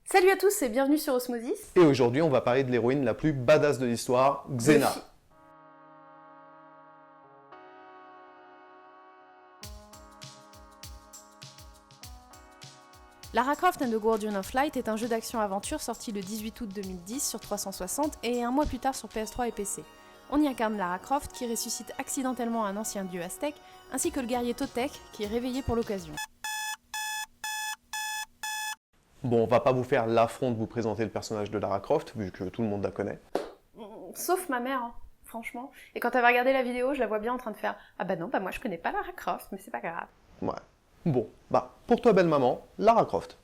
Salut à tous et bienvenue sur Osmosis. Et aujourd'hui, on va parler de l'héroïne la plus badass de l'histoire, Xena. Lara Croft and the Guardian of Light est un jeu d'action-aventure sorti le 18 août 2010 sur 360 et un mois plus tard sur PS3 et PC. On y incarne Lara Croft qui ressuscite accidentellement un ancien dieu aztèque, ainsi que le guerrier Totec qui est réveillé pour l'occasion. Bon, on va pas vous faire l'affront de vous présenter le personnage de Lara Croft, vu que tout le monde la connaît. Sauf ma mère, hein, franchement. Et quand elle va regarder la vidéo, je la vois bien en train de faire « Ah bah non, moi je connais pas Lara Croft, mais c'est pas grave. » Ouais. Bon, pour toi belle maman, Lara Croft.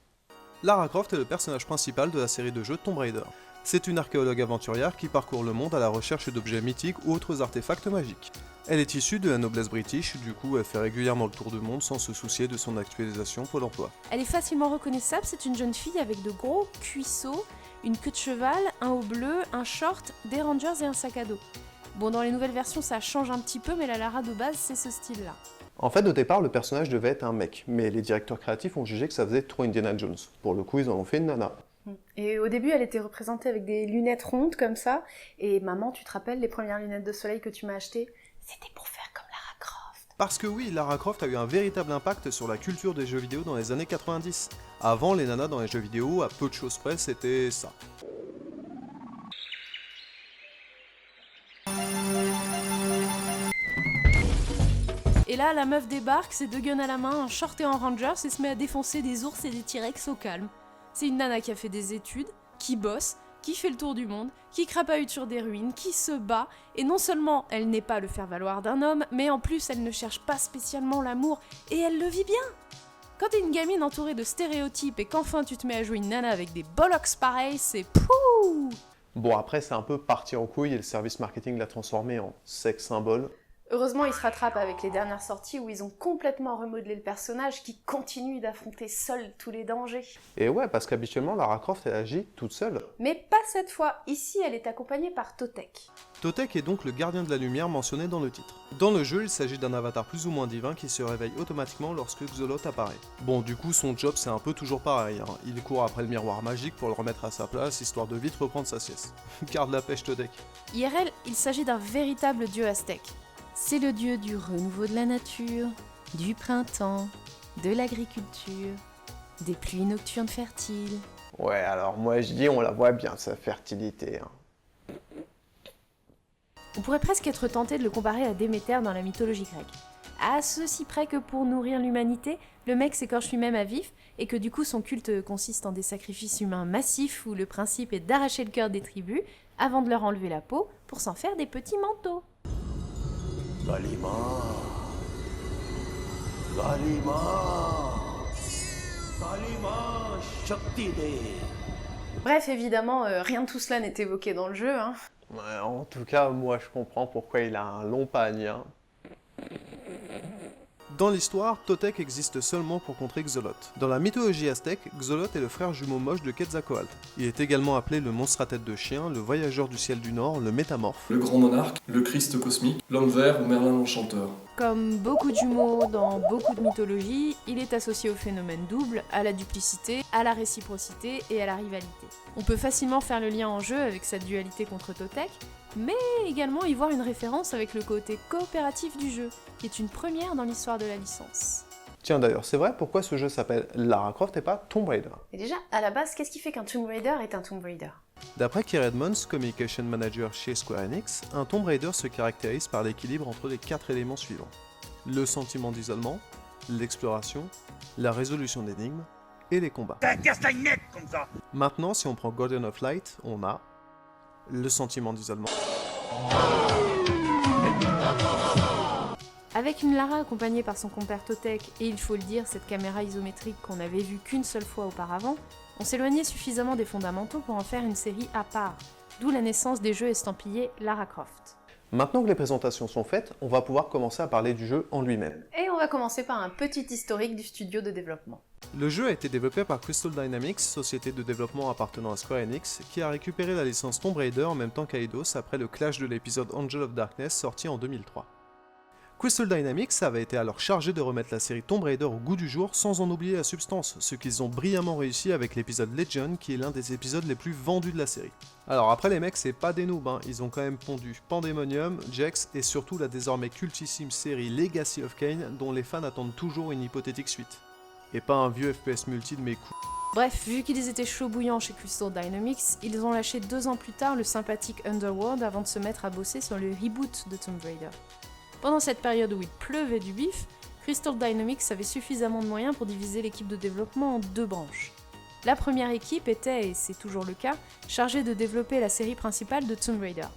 Lara Croft est le personnage principal de la série de jeux Tomb Raider. C'est une archéologue aventurière qui parcourt le monde à la recherche d'objets mythiques ou autres artefacts magiques. Elle est issue de la noblesse british, du coup elle fait régulièrement le tour du monde sans se soucier de son actualisation Pôle emploi. Elle est facilement reconnaissable, c'est une jeune fille avec de gros cuisseaux, une queue de cheval, un haut bleu, un short, des rangers et un sac à dos. Bon, dans les nouvelles versions ça change un petit peu, mais la Lara de base c'est ce style-là. En fait, au départ, le personnage devait être un mec, mais les directeurs créatifs ont jugé que ça faisait trop Indiana Jones. Pour le coup, ils en ont fait une nana. Et au début, elle était représentée avec des lunettes rondes comme ça. Et maman, tu te rappelles les premières lunettes de soleil que tu m'as achetées? C'était pour faire comme Lara Croft. Parce que oui, Lara Croft a eu un véritable impact sur la culture des jeux vidéo dans les années 90. Avant, les nanas dans les jeux vidéo, à peu de choses près, c'était ça. Et là, la meuf débarque, ses deux guns à la main, un short et en rangers, et se met à défoncer des ours et des T-Rex au calme. C'est une nana qui a fait des études, qui bosse, qui fait le tour du monde, qui crapahute sur des ruines, qui se bat, et non seulement elle n'est pas le faire-valoir d'un homme, mais en plus elle ne cherche pas spécialement l'amour, et elle le vit bien. Quand t'es une gamine entourée de stéréotypes et qu'enfin tu te mets à jouer une nana avec des bollocks pareils, c'est pouh. Bon, après, c'est un peu parti en couille et le service marketing l'a transformé en sex symbole. Heureusement, ils se rattrapent avec les dernières sorties où ils ont complètement remodelé le personnage qui continue d'affronter seul tous les dangers. Et ouais, parce qu'habituellement, Lara Croft, elle agit toute seule. Mais pas cette fois, ici elle est accompagnée par Totec. Totec est donc le gardien de la lumière mentionné dans le titre. Dans le jeu, il s'agit d'un avatar plus ou moins divin qui se réveille automatiquement lorsque Xolot apparaît. Bon, du coup, son job c'est un peu toujours pareil, hein. Il court après le miroir magique pour le remettre à sa place, histoire de vite reprendre sa sieste. Garde la pêche, Totec. IRL, il s'agit d'un véritable dieu aztèque. C'est le dieu du renouveau de la nature, du printemps, de l'agriculture, des pluies nocturnes fertiles. Ouais, alors moi je dis, on la voit bien, sa fertilité. Hein. On pourrait presque être tenté de le comparer à Déméter dans la mythologie grecque. À ceci près que pour nourrir l'humanité, le mec s'écorche lui-même à vif et que du coup son culte consiste en des sacrifices humains massifs où le principe est d'arracher le cœur des tribus avant de leur enlever la peau pour s'en faire des petits manteaux. Galima, Galima, Galima, Shakti De. Bref, évidemment, rien de tout cela n'est évoqué dans le jeu, hein. Ouais, en tout cas, moi je comprends pourquoi il a un long pagne. Hein. Dans l'histoire, Totec existe seulement pour contrer Xolot. Dans la mythologie aztèque, Xolot est le frère jumeau moche de Quetzalcoatl. Il est également appelé le monstre à tête de chien, le voyageur du ciel du Nord, le métamorphe, le grand monarque, le Christ cosmique, l'homme vert ou Merlin l'enchanteur. Comme beaucoup d'humour dans beaucoup de mythologies, il est associé au phénomène double, à la duplicité, à la réciprocité et à la rivalité. On peut facilement faire le lien en jeu avec sa dualité contre Totec, mais également y voir une référence avec le côté coopératif du jeu, qui est une première dans l'histoire de la licence. Tiens d'ailleurs, c'est vrai, pourquoi ce jeu s'appelle Lara Croft et pas Tomb Raider? Et déjà, à la base, qu'est-ce qui fait qu'un Tomb Raider est un Tomb Raider? D'après Keir Edmonds, Communication Manager chez Square Enix, un Tomb Raider se caractérise par l'équilibre entre les 4 éléments suivants. Le sentiment d'isolement, l'exploration, la résolution d'énigmes et les combats. Maintenant, si on prend Guardian of Light, on a le sentiment d'isolement. Avec une Lara accompagnée par son compère Totec et il faut le dire, cette caméra isométrique qu'on n'avait vue qu'une seule fois auparavant, on s'éloignait suffisamment des fondamentaux pour en faire une série à part, d'où la naissance des jeux estampillés Lara Croft. Maintenant que les présentations sont faites, on va pouvoir commencer à parler du jeu en lui-même. Et on va commencer par un petit historique du studio de développement. Le jeu a été développé par Crystal Dynamics, société de développement appartenant à Square Enix, qui a récupéré la licence Tomb Raider en même temps qu'Eidos après le clash de l'épisode Angel of Darkness sorti en 2003. Crystal Dynamics avait été alors chargé de remettre la série Tomb Raider au goût du jour sans en oublier la substance, ce qu'ils ont brillamment réussi avec l'épisode Legion qui est l'un des épisodes les plus vendus de la série. Alors après les mecs c'est pas des noobs, hein. Ils ont quand même pondu Pandemonium, Jax et surtout la désormais cultissime série Legacy of Kain dont les fans attendent toujours une hypothétique suite. Et pas un vieux FPS multi de mes coups. Bref, vu qu'ils étaient chauds bouillants chez Crystal Dynamics, ils ont lâché 2 ans plus tard le sympathique Underworld avant de se mettre à bosser sur le reboot de Tomb Raider. Pendant cette période où il pleuvait du bif, Crystal Dynamics avait suffisamment de moyens pour diviser l'équipe de développement en 2 branches. La première équipe était, et c'est toujours le cas, chargée de développer la série principale de Tomb Raider.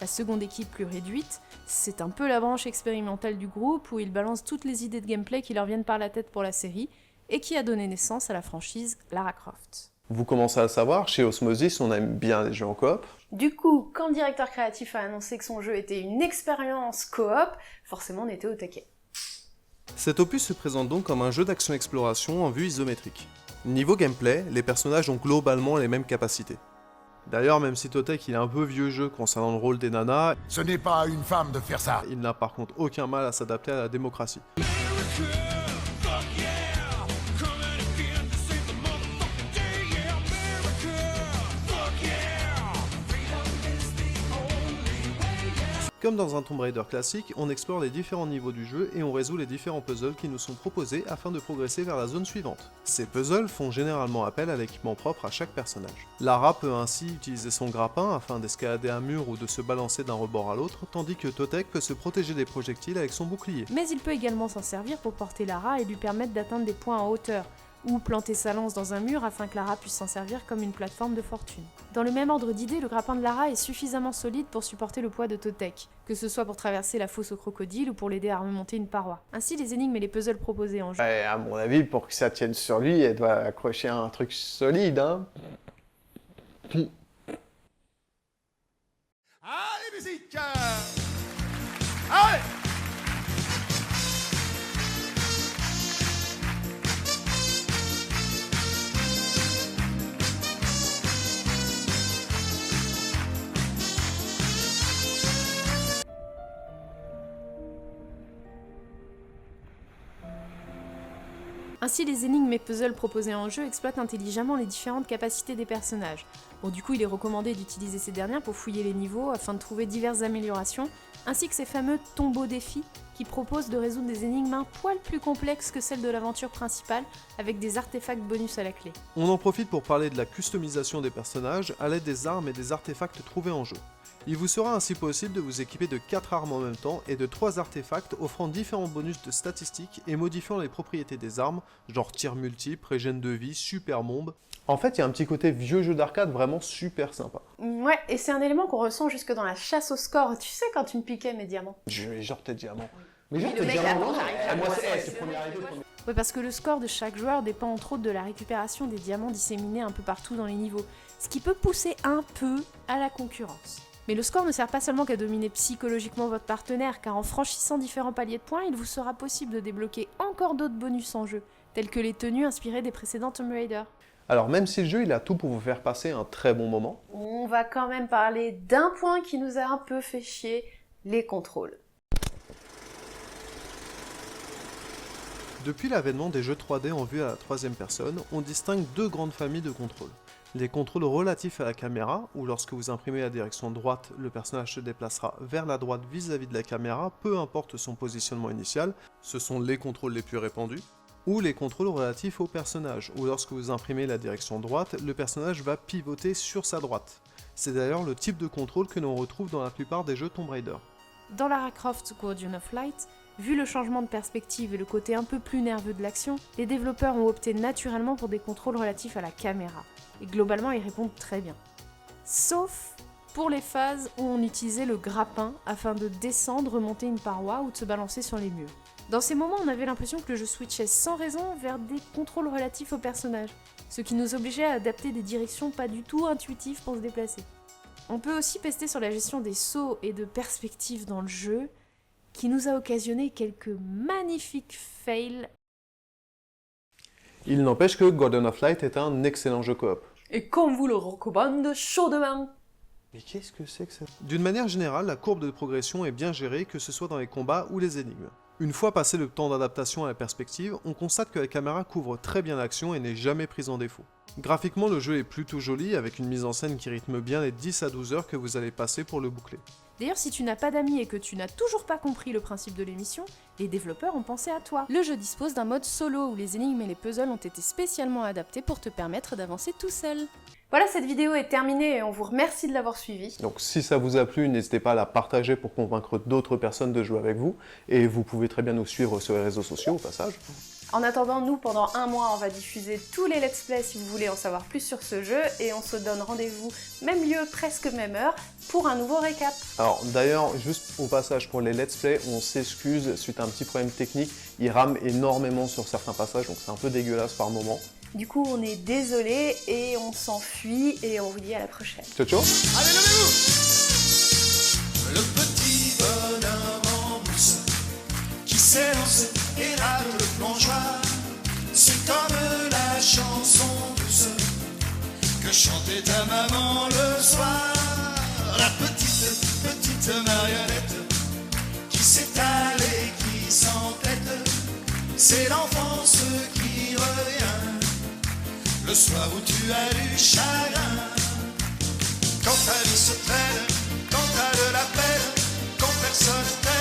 La seconde équipe plus réduite, c'est un peu la branche expérimentale du groupe où ils balancent toutes les idées de gameplay qui leur viennent par la tête pour la série et qui a donné naissance à la franchise Lara Croft. Vous commencez à le savoir, chez Osmosis, on aime bien les jeux en coop. Du coup, quand le directeur créatif a annoncé que son jeu était une expérience coop, forcément on était au taquet. Cet opus se présente donc comme un jeu d'action-exploration en vue isométrique. Niveau gameplay, les personnages ont globalement les mêmes capacités. D'ailleurs, même si Totek il est un peu vieux jeu concernant le rôle des nanas, Ce n'est pas à une femme de faire ça. il n'a par contre aucun mal à s'adapter à la démocratie. Comme dans un Tomb Raider classique, on explore les différents niveaux du jeu et on résout les différents puzzles qui nous sont proposés afin de progresser vers la zone suivante. Ces puzzles font généralement appel à l'équipement propre à chaque personnage. Lara peut ainsi utiliser son grappin afin d'escalader un mur ou de se balancer d'un rebord à l'autre, tandis que Totek peut se protéger des projectiles avec son bouclier. Mais il peut également s'en servir pour porter Lara et lui permettre d'atteindre des points en hauteur, ou planter sa lance dans un mur afin que Lara puisse s'en servir comme une plateforme de fortune. Dans le même ordre d'idée, le grappin de Lara est suffisamment solide pour supporter le poids de Totek, que ce soit pour traverser la fosse au crocodile ou pour l'aider à remonter une paroi. Ainsi, les énigmes et les puzzles proposés en jeu. Ouais, à mon avis, pour que ça tienne sur lui, elle doit accrocher un truc solide, hein. Allez, musique Allez. Ainsi, les énigmes et puzzles proposés en jeu exploitent intelligemment les différentes capacités des personnages. Bon, du coup, il est recommandé d'utiliser ces dernières pour fouiller les niveaux afin de trouver diverses améliorations, ainsi que ces fameux tombeaux défis qui proposent de résoudre des énigmes un poil plus complexes que celles de l'aventure principale, avec des artefacts bonus à la clé. On en profite pour parler de la customisation des personnages à l'aide des armes et des artefacts trouvés en jeu. Il vous sera ainsi possible de vous équiper de 4 armes en même temps et de 3 artefacts offrant différents bonus de statistiques et modifiant les propriétés des armes, genre tir multiple, régène de vie, super bombe. En fait, il y a un petit côté vieux jeu d'arcade vraiment super sympa. Ouais, et c'est un élément qu'on ressent jusque dans la chasse au score. Tu sais, quand tu me piquais mes diamants. Genre tes diamants. Mais genre le tes mec, diamants, attends, j'arrive, moi j'arrive. c'est premier arrivé, premier. Ouais, parce que le score de chaque joueur dépend entre autres de la récupération des diamants disséminés un peu partout dans les niveaux, ce qui peut pousser un peu à la concurrence. Mais le score ne sert pas seulement qu'à dominer psychologiquement votre partenaire, car en franchissant différents paliers de points, il vous sera possible de débloquer encore d'autres bonus en jeu, tels que les tenues inspirées des précédents Tomb Raider. Alors même si le jeu il a tout pour vous faire passer un très bon moment, On va quand même parler d'un point qui nous a un peu fait chier, les contrôles. Depuis l'avènement des jeux 3D en vue à la troisième personne, on distingue 2 grandes familles de contrôles. Les contrôles relatifs à la caméra, où lorsque vous imprimez la direction droite, le personnage se déplacera vers la droite vis-à-vis de la caméra, peu importe son positionnement initial, ce sont les contrôles les plus répandus, ou les contrôles relatifs au personnage, où lorsque vous imprimez la direction droite, le personnage va pivoter sur sa droite. C'est d'ailleurs le type de contrôle que l'on retrouve dans la plupart des jeux Tomb Raider. Dans Lara Croft Guardian of Light, vu le changement de perspective et le côté un peu plus nerveux de l'action, les développeurs ont opté naturellement pour des contrôles relatifs à la caméra, et globalement ils répondent très bien. Sauf pour les phases où on utilisait le grappin afin de descendre, remonter une paroi ou de se balancer sur les murs. Dans ces moments, on avait l'impression que le jeu switchait sans raison vers des contrôles relatifs au personnage, ce qui nous obligeait à adapter des directions pas du tout intuitives pour se déplacer. On peut aussi pester sur la gestion des sauts et de perspectives dans le jeu, qui nous a occasionné quelques magnifiques fails. il n'empêche que Guardian of Light est un excellent jeu coop. Et qu'on vous le recommande chaudement. Mais qu'est-ce que c'est que ça? D'une manière générale, la courbe de progression est bien gérée, que ce soit dans les combats ou les énigmes. Une fois passé le temps d'adaptation à la perspective, on constate que la caméra couvre très bien l'action et n'est jamais prise en défaut. Graphiquement, le jeu est plutôt joli, avec une mise en scène qui rythme bien les 10 à 12 heures que vous allez passer pour le boucler. D'ailleurs, si tu n'as pas d'amis et que tu n'as toujours pas compris le principe de l'émission, les développeurs ont pensé à toi. Le jeu dispose d'un mode solo où les énigmes et les puzzles ont été spécialement adaptés pour te permettre d'avancer tout seul. Voilà, cette vidéo est terminée et on vous remercie de l'avoir suivie. Donc si ça vous a plu, n'hésitez pas à la partager pour convaincre d'autres personnes de jouer avec vous. Et vous pouvez très bien nous suivre sur les réseaux sociaux au passage. En attendant, nous, pendant un mois, on va diffuser tous les let's play si vous voulez en savoir plus sur ce jeu, et on se donne rendez-vous, même lieu, presque même heure, pour un nouveau récap. Alors d'ailleurs, juste au passage pour les let's play, on s'excuse suite à un petit problème technique. Il rame énormément sur certains passages, donc c'est un peu dégueulasse par moment. Du coup, on est désolé et on s'enfuit, et on vous dit à la prochaine. Ciao ciao. Allez, levez-vous! Le petit bonhomme en mousse qui s'élance et râle le plongeoir. C'est comme la chanson douce que chantait ta maman le soir. La petite marionnette qui s'étale et qui s'entête. C'est l'enfance qui revient le soir où tu as du chagrin. Quand ta vie se traîne, quand t'as de la peine, quand personne t'aime.